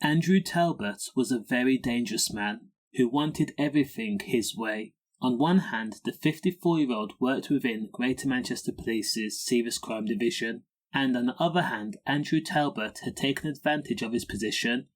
Andrew Talbot was a very dangerous man who wanted everything his way. On one hand, the 54-year-old worked within Greater Manchester Police's Serious Crime Division, and on the other hand, Andrew Talbot had taken advantage of his position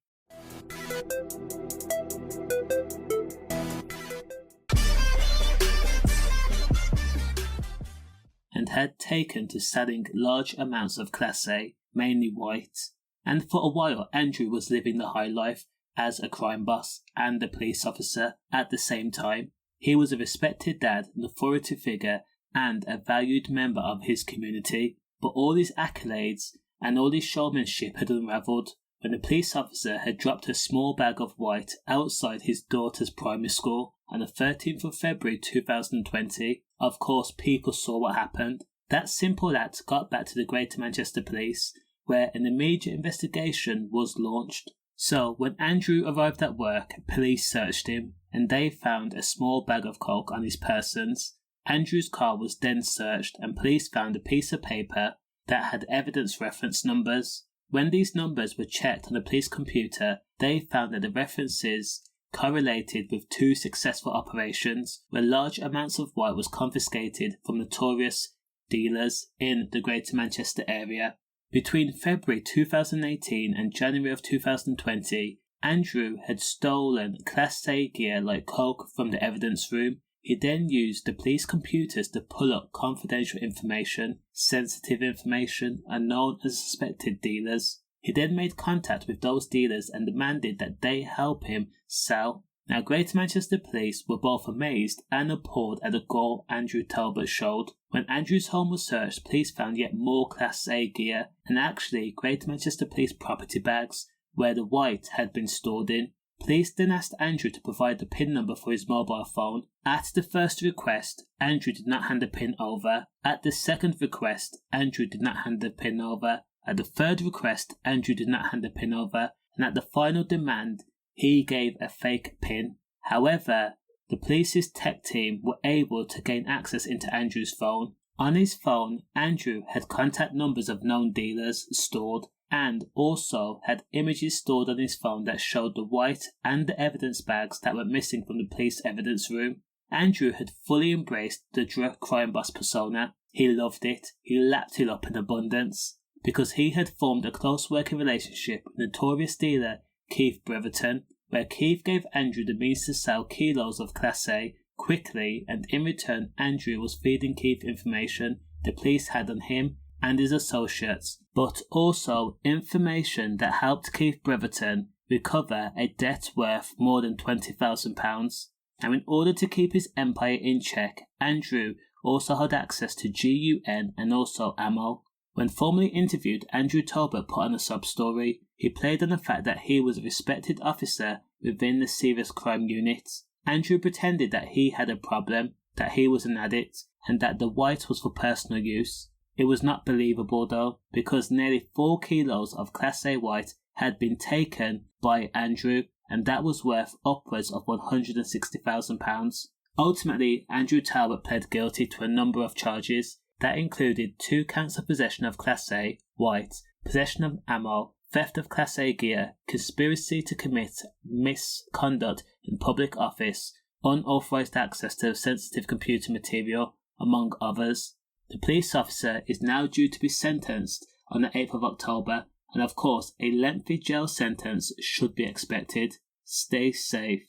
and had taken to selling large amounts of Class A, mainly white. And for a while, Andrew was living the high life as a crime boss and a police officer at the same time. He was a respected dad, an authority figure, and a valued member of his community. But all these accolades and all this showmanship had unravelled when a police officer had dropped a small bag of white outside his daughter's primary school on the 13th of February 2020. Of course, people saw what happened. That simple act got back to the Greater Manchester Police, where an immediate investigation was launched. So, when Andrew arrived at work, police searched him, and they found a small bag of coke on his persons. Andrew's car was then searched, and police found a piece of paper that had evidence reference numbers. When these numbers were checked on the police computer, they found that the references correlated with two successful operations where large amounts of white was confiscated from notorious dealers in the Greater Manchester area. Between February 2018 and January of 2020, Andrew had stolen Class A gear like coke from the evidence room. He then used the police computers to pull up confidential information, sensitive information, unknown and suspected dealers. He then made contact with those dealers and demanded that they help him sell. Now, Greater Manchester Police were both amazed and appalled at the gore Andrew Talbot showed. When Andrew's home was searched, police found yet more Class A gear, and actually Greater Manchester Police property bags where the white had been stored in. Police then asked Andrew to provide the PIN number for his mobile phone. At the first request, Andrew did not hand the PIN over. At the second request, Andrew did not hand the PIN over. At the third request, Andrew did not hand the PIN over. And at the final demand, he gave a fake PIN. However, the police's tech team were able to gain access into Andrew's phone. On his phone, Andrew had contact numbers of known dealers stored and also had images stored on his phone that showed the white and the evidence bags that were missing from the police evidence room. Andrew had fully embraced the drug crime boss persona. He loved it. He lapped it up in abundance because he had formed a close working relationship with notorious dealer Keith Breverton, where Keith gave Andrew the means to sell kilos of Class A quickly, and in return Andrew was feeding Keith information the police had on him and his associates, but also information that helped Keith Breverton recover a debt worth more than £20,000. Now, in order to keep his empire in check, Andrew also had access to GUN and also ammo. When formally interviewed, Andrew Talbot put on a sub-story. He played on the fact that he was a respected officer within the serious crime unit. Andrew pretended that he had a problem, that he was an addict, and that the white was for personal use. It was not believable though, because nearly 4 kilos of Class A white had been taken by Andrew, and that was worth upwards of £160,000. Ultimately, Andrew Talbot pled guilty to a number of charges. That included 2 counts of possession of Class A white, possession of ammo, theft of Class A gear, conspiracy to commit misconduct in public office, unauthorised access to sensitive computer material, among others. The police officer is now due to be sentenced on the 8th of October, and of course a lengthy jail sentence should be expected. Stay safe.